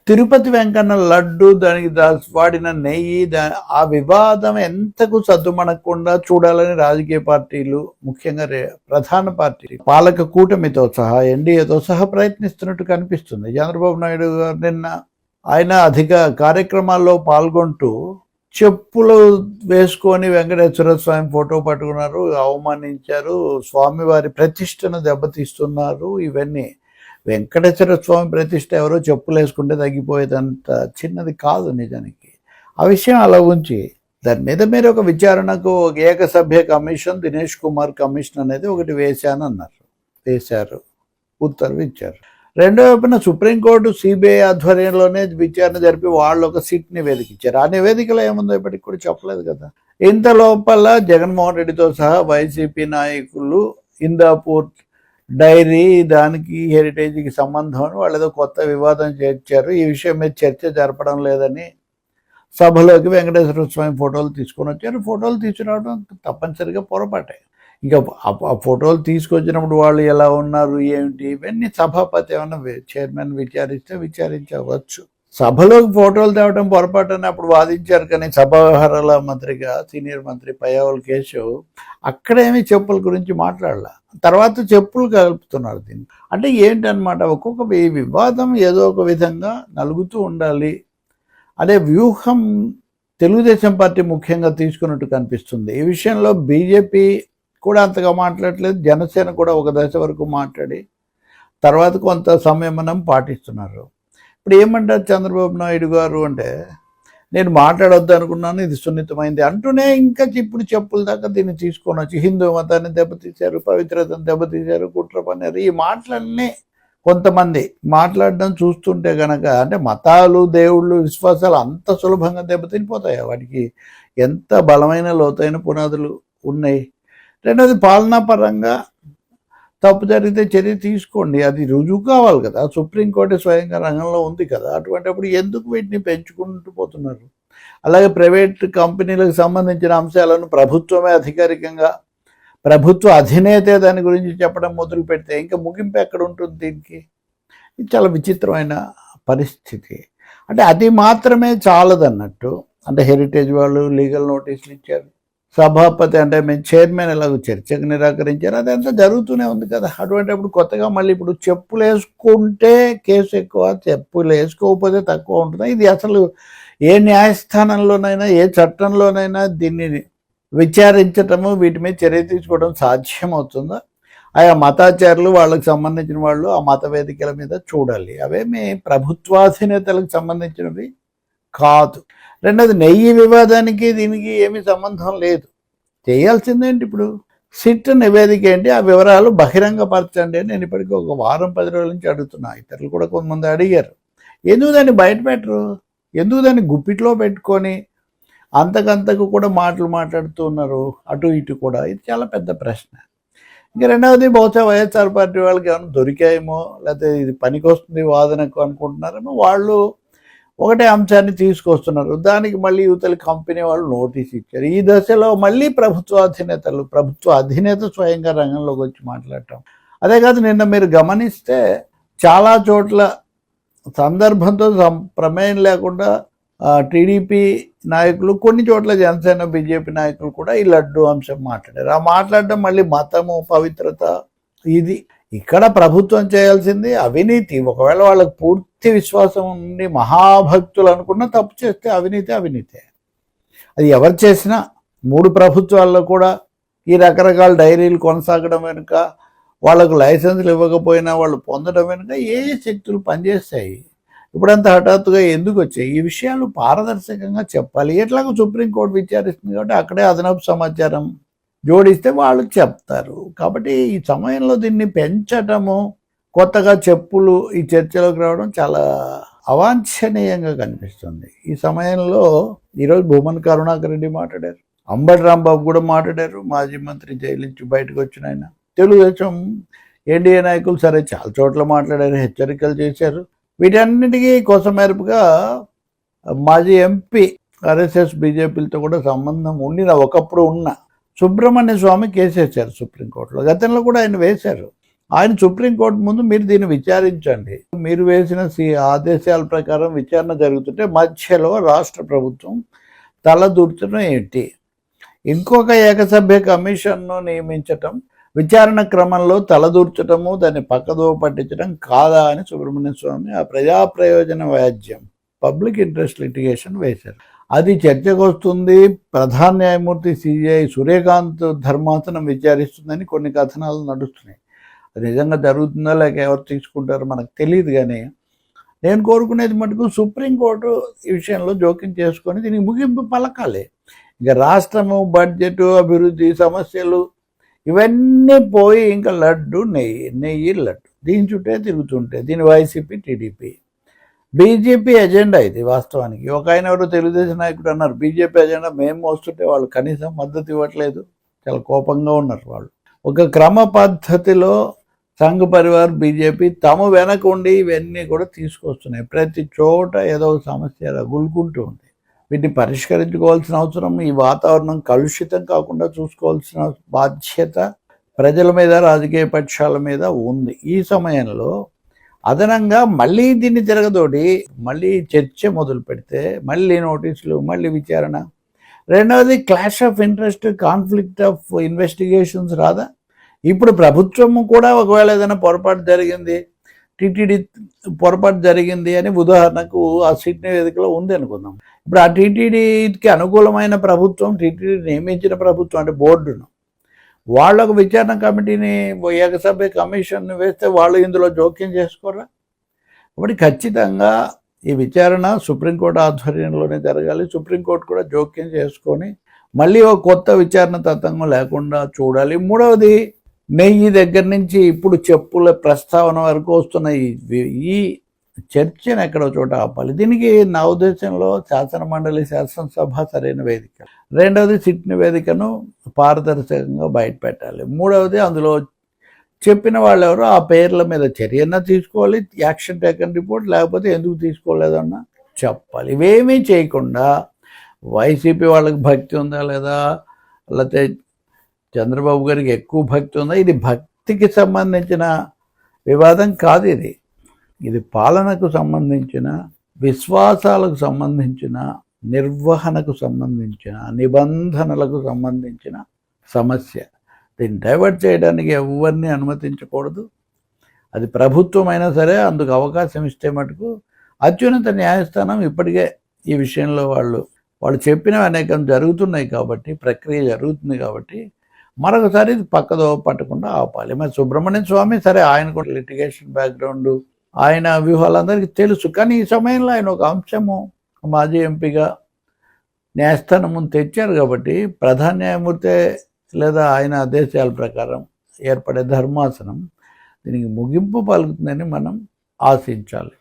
తిరుపతి వెంకన్న లడ్డు దానికి వాడిన నెయ్యి ఆ వివాదం ఎంతకు సద్దుమణకుండా చూడాలని రాజకీయ పార్టీలు, ముఖ్యంగా ప్రధాన పార్టీ పాలక కూటమితో సహా ఎన్డీఏతో సహా ప్రయత్నిస్తున్నట్టు కనిపిస్తుంది. చంద్రబాబు నాయుడు గారు నిన్న ఆయన అధిక కార్యక్రమాల్లో పాల్గొంటూ చెప్పులు వేసుకొని వెంకటేశ్వర స్వామి ఫోటో పట్టుకున్నారు, అవమానించారు, స్వామివారి ప్రతిష్టను దెబ్బతీస్తున్నారు. ఇవన్నీ వెంకటేశ్వర స్వామి ప్రతిష్ట ఎవరో చెప్పులు వేసుకుంటే తగ్గిపోయేదంత చిన్నది కాదు నిజానికి. ఆ విషయం అలా ఉంచి దాని మీద మీరు ఒక విచారణకు ఒక ఏకసభ్య కమిషన్, దినేష్ కుమార్ కమిషన్ అనేది ఒకటి వేశారు, ఉత్తర్వు ఇచ్చారు. రెండో వైపున సుప్రీంకోర్టు సిబిఐ ఆధ్వర్యంలోనే విచారణ జరిపి వాళ్ళు ఒక సిట్ నివేదిక ఇచ్చారు. ఆ నివేదికలో ఏముందో ఇప్పటికి కూడా చెప్పలేదు కదా. ఇంత లోపల జగన్మోహన్ రెడ్డితో సహా వైసీపీ నాయకులు హిందాపూర్ డైరీ దానికి హెరిటేజ్కి సంబంధం అని వాళ్ళు ఏదో కొత్త వివాదం చేర్చారు. ఈ విషయం మీద చర్చ జరపడం లేదని సభలోకి వెంకటేశ్వర స్వామి ఫోటోలు తీసుకొని వచ్చారు. ఫోటోలు తీసుకురావడం తప్పనిసరిగా పొరపాటే. ఇంకా ఆ ఫోటోలు తీసుకొచ్చినప్పుడు వాళ్ళు ఎలా ఉన్నారు ఏమిటి ఇవన్నీ సభాపతి ఏమన్నా చైర్మన్ విచారించవచ్చు. సభలోకి ఫోటోలు తేవడం పొరపాటు అని అప్పుడు వాదించారు. కానీ సభా వ్యవహారాల మంత్రిగా సీనియర్ మంత్రి పయ్యావుల కేశవ్ అక్కడేమీ చెప్పుల గురించి మాట్లాడాల. తర్వాత చెప్పులు కలుపుతున్నారు దీన్ని. అంటే ఏంటనమాట, ఒక్కొక్క వివాదం ఏదో ఒక విధంగా నలుగుతూ ఉండాలి అనే వ్యూహం తెలుగుదేశం పార్టీ ముఖ్యంగా తీసుకున్నట్టు కనిపిస్తుంది. ఈ విషయంలో బీజేపీ కూడా అంతగా మాట్లాడలేదు, జనసేన కూడా ఒక దశ వరకు మాట్లాడి తర్వాత కొంత సంయమనం పాటిస్తున్నారు. ఇప్పుడు ఏమంటారు చంద్రబాబు నాయుడు గారు అంటే, నేను మాట్లాడొద్దు అనుకున్నాను, ఇది సున్నితమైంది అంటూనే ఇంకా ఇప్పుడు చెప్పుల దాకా దీన్ని తీసుకొని వచ్చి హిందూ మతాన్ని దెబ్బతీశారు, పవిత్రతను దెబ్బతీశారు, కుట్ర పన్నారు. ఈ మాటలన్నీ కొంతమంది మాట్లాడడం చూస్తుంటే కనుక అంటే మతాలు, దేవుళ్ళు, విశ్వాసాలు అంత సులభంగా దెబ్బతినిపోతాయి. వాటికి ఎంత బలమైన లోతైన పునాదులు ఉన్నాయి. రెండోది పాలనా పరంగా తప్పు జరిగితే చర్య తీసుకోండి, అది రుజువు కావాలి కదా. సుప్రీంకోర్టు స్వయంగా రంగంలో ఉంది కదా. అటువంటిప్పుడు ఎందుకు వీటిని పెంచుకుంటూ పోతున్నారు? అలాగే ప్రైవేట్ కంపెనీలకు సంబంధించిన అంశాలను ప్రభుత్వమే అధికారికంగా ప్రభుత్వ అధినేతే దాని గురించి చెప్పడం మొదలు పెడితే ఇంకా ముగింపు ఎక్కడ ఉంటుంది దీనికి? ఇది చాలా విచిత్రమైన పరిస్థితి. అంటే అది మాత్రమే చాలదన్నట్టు. అంటే హెరిటేజ్ వాళ్ళు లీగల్ నోటీసులు ఇచ్చారు, సభాపతి అంటే మేము చైర్మన్ ఎలాగో చర్చకు నిరాకరించారు, అదంతా జరుగుతూనే ఉంది కదా. అటువంటిప్పుడు కొత్తగా మళ్ళీ ఇప్పుడు చెప్పులు వేసుకుంటే కేసు ఎక్కువ, చెప్పులు వేసుకోకపోతే తక్కువ ఉంటుంది. ఇది అసలు ఏ న్యాయస్థానంలోనైనా ఏ చట్టంలోనైనా దీన్ని విచారించటము, వీటి మీద చర్య తీసుకోవడం సాధ్యమవుతుందా? ఆయా మతాచారులు, వాళ్ళకి సంబంధించిన వాళ్ళు ఆ మత వేదికల మీద చూడాలి. అవేమి ప్రభుత్వాధినేతలకు సంబంధించినవి కాదు. రెండోది నెయ్యి వివాదానికి దీనికి ఏమీ సంబంధం లేదు. చేయాల్సిందేంటి ఇప్పుడు? సిట్ నివేదిక ఏంటి, ఆ వివరాలు బహిరంగపరచండి అని నేను ఇప్పటికీ ఒక వారం 10 రోజుల నుంచి అడుగుతున్నా. ఇతరులు కూడా కొంతమంది అడిగారు. ఎందుకు దాన్ని బయట పెట్టరు? ఎందుకు దాన్ని గుప్పిట్లో పెట్టుకొని అంతకంతకు కూడా మాట్లాడుతూ ఉన్నారు అటు ఇటు కూడా? ఇది చాలా పెద్ద ప్రశ్న. ఇంకా రెండవది, బహుశా వైఎస్ఆర్ పార్టీ వాళ్ళకి ఏమైనా దొరికాయేమో, లేకపోతే ఇది పనికొస్తుంది వాదనకు అనుకుంటున్నారేమో. వాళ్ళు ఒకటే అంశాన్ని తీసుకొస్తున్నారు, దానికి మళ్ళీ యువతల కంపెనీ వాళ్ళు నోటీస్ ఇచ్చారు. ఈ దశలో మళ్ళీ ప్రభుత్వ అధినేత స్వయంగా రంగంలోకి వచ్చి మాట్లాడటం. అదే కాదు, నిన్న మీరు గమనిస్తే చాలా చోట్ల సందర్భంతో ప్రమేయం లేకుండా టీడీపీ నాయకులు, కొన్ని చోట్ల జనసేన బీజేపీ నాయకులు కూడా ఈ లడ్డు అంశం మాట్లాడారు. ఆ మాట్లాడడం మళ్ళీ మతము, పవిత్రత, ఇది ఇక్కడ ప్రభుత్వం చేయాల్సింది అవినీతి. ఒకవేళ వాళ్ళకి పూర్తి విశ్వాసం ఉండి మహాభక్తులు అనుకున్న తప్పు చేస్తే అవినీతే. అది ఎవరు చేసినా 3 ప్రభుత్వాల్లో కూడా ఈ రకరకాల డైరీలు కొనసాగడం వెనుక, వాళ్ళకు లైసెన్సులు ఇవ్వకపోయినా వాళ్ళు పొందడం వెనుక ఏ శక్తులు పనిచేస్తాయి? ఇప్పుడంతా హఠాత్తుగా ఎందుకు వచ్చాయి? ఈ విషయాలు పారదర్శకంగా చెప్పాలి. ఎట్లాగో సుప్రీంకోర్టు విచారిస్తుంది కాబట్టి అక్కడే అదనపు సమాచారం జోడిస్తే వాళ్ళు చెప్తారు. కాబట్టి ఈ సమయంలో దీన్ని పెంచటము, కొత్తగా చెప్పులు ఈ చర్చలోకి రావడం చాలా అవాంఛనీయంగా కనిపిస్తుంది. ఈ సమయంలో ఈరోజు భూమన్ కరుణాకర్ రెడ్డి మాట్లాడారు, అంబటి రాంబాబు కూడా మాట్లాడారు, మాజీ మంత్రి జైలు నుంచి బయటకు వచ్చిన ఆయన. తెలుగుదేశం ఎన్డీఏ నాయకులు సరే చాలా చోట్ల మాట్లాడారు, హెచ్చరికలు చేశారు. వీటన్నిటికీ కొసమెరుపుగా మాజీ ఎంపీ ఆర్ఎస్ఎస్ బీజేపీలతో కూడా సంబంధం ఒకప్పుడు ఉన్న సుబ్రహ్మణ్య స్వామి కేసు వేశారు సుప్రీంకోర్టులో. గతంలో కూడా ఆయన వేశారు. ఆయన సుప్రీంకోర్టు ముందు మీరు దీన్ని విచారించండి. మీరు వేసిన ఆదేశాల ప్రకారం విచారణ జరుగుతుంటే మధ్యలో రాష్ట్ర ప్రభుత్వం తలదూర్చడం ఏంటి? ఇంకొక ఏకసభ్య కమిషన్ను నియమించటం విచారణ క్రమంలో తలదూర్చటము, దాన్ని పక్కదో పట్టించడం కాదా అని సుబ్రహ్మణ్య స్వామి ఆ ప్రజా ప్రయోజన వ్యాజ్యం, పబ్లిక్ ఇంట్రెస్ట్ లిటిగేషన్ వేశారు. అది చర్చకు వస్తుంది. ప్రధాన న్యాయమూర్తి సిజేఐ సూర్యకాంత్ ధర్మాసనం విచారిస్తుందని కొన్ని కథనాలు నడుస్తున్నాయి. అది నిజంగా జరుగుతుందా లేక ఎవరు తీసుకుంటారో మనకు తెలియదు. కానీ నేను కోరుకునేది మటుకు సుప్రీంకోర్టు ఈ విషయంలో జోక్యం చేసుకొని దీనికి ముగింపు పలకాలి. ఇక రాష్ట్రము, బడ్జెట్, అభివృద్ధి సమస్యలు ఇవన్నీ పోయి ఇంకా లడ్డు నెయ్యి లడ్డు దీని చుట్టే తిరుగుతుంటే దీని వైసీపీ, టీడీపీ, బీజేపీ ఎజెండా ఇది. వాస్తవానికి ఒక ఆయన ఎవరు తెలుగుదేశం నాయకుడు అన్నారు, బీజేపీ ఎజెండా మేము మోస్తుంటే వాళ్ళు కనీసం మద్దతు ఇవ్వట్లేదు, చాలా కోపంగా ఉన్నారు వాళ్ళు. ఒక క్రమ పద్ధతిలో సంఘ్ పరివార్, బీజేపీ తమ వెనక ఉండి ఇవన్నీ కూడా తీసుకొస్తున్నాయి. ప్రతి చోట ఏదో సమస్య రగులుకుంటూ ఉంది. వీటిని పరిష్కరించుకోవాల్సిన అవసరం, ఈ వాతావరణం కలుషితం కాకుండా చూసుకోవాల్సిన బాధ్యత ప్రజల మీద, రాజకీయ పక్షాల మీద ఉంది. ఈ సమయంలో అదనంగా మళ్ళీ దీన్ని తిరగదోడి మళ్ళీ చర్చ మొదలు పెడితే మళ్ళీ నోటీసులు, మళ్ళీ విచారణ. రెండవది clash of interest, conflict of investigations రాదా? ఇప్పుడు ప్రభుత్వము కూడా ఒకవేళ ఏదైనా పొరపాటు జరిగింది, టీటీడీ పొరపాటు జరిగింది అని ఉదాహరణకు ఆ సిట్ నివేదికలో ఉంది అనుకుందాం. ఇప్పుడు ఆ టీటీడీకి అనుకూలమైన ప్రభుత్వం, టీటీడీ నియమించిన ప్రభుత్వం అంటే బోర్డును, వాళ్ళకు విచారణ కమిటీని, ఏకసభ్య కమిషన్ వేస్తే వాళ్ళు ఇందులో జోక్యం చేసుకోరా? కాబట్టి ఖచ్చితంగా ఈ విచారణ సుప్రీంకోర్టు ఆధ్వర్యంలోనే జరగాలి. సుప్రీంకోర్టు కూడా జోక్యం చేసుకొని మళ్ళీ ఒక కొత్త విచారణ తతంగం లేకుండా చూడాలి. మూడవది, నెయ్యి దగ్గర నుంచి ఇప్పుడు చెప్పుల ప్రస్తావన వరకు వస్తున్న ఈ చర్చను ఎక్కడో చోట ఆపాలి. దీనికి నా ఉద్దేశంలో శాసనమండలి, శాసనసభ సరైన వేదిక. రెండవది, సిట్ నివేదికను పారదర్శకంగా బయట పెట్టాలి. మూడవది, అందులో చెప్పిన వాళ్ళు ఎవరో ఆ పేర్ల మీద చర్యన్నా తీసుకోవాలి, యాక్షన్ టేకన్ రిపోర్ట్, లేకపోతే ఎందుకు తీసుకోలేదన్నా చెప్పాలి. ఇవేమీ చేయకుండా వైసీపీ వాళ్ళకి భక్తి ఉందా లేదా, లేకపోతే చంద్రబాబు గారికి ఎక్కువ భక్తి ఉందా, ఇది భక్తికి సంబంధించిన వివాదం కాదు. ఇది పాలనకు సంబంధించిన, విశ్వాసాలకు సంబంధించిన, నిర్వహణకు సంబంధించిన, నిబంధనలకు సంబంధించిన సమస్య. దీన్ని డైవర్ట్ చేయడానికి ఎవరిని అనుమతించకూడదు. అది ప్రభుత్వం అయినా సరే అందుకు అవకాశం ఇస్తే మటుకు అత్యున్నత న్యాయస్థానం ఇప్పటికే ఈ విషయంలో వాళ్ళు చెప్పినవి అనేకం జరుగుతున్నాయి కాబట్టి, ప్రక్రియ జరుగుతుంది కాబట్టి మరొకసారి ఇది పక్కదో పట్టకుండా ఆపాలి. మరి సుబ్రహ్మణ్య స్వామి సరే, ఆయన కూడా లిటిగేషన్ బ్యాక్గ్రౌండ్, ఆయన వ్యూహాలందరికీ తెలుసు. కానీ ఈ సమయంలో ఆయన ఒక అంశము మాజీ ఎంపీగా న్యాయస్థానం ముందు తెచ్చారు కాబట్టి ప్రధాన న్యాయమూర్తి లేదా ఆయన ఆదేశాల ప్రకారం ఏర్పడే ధర్మాసనం దీనికి ముగింపు పలుకుతుందని మనం ఆశించాలి.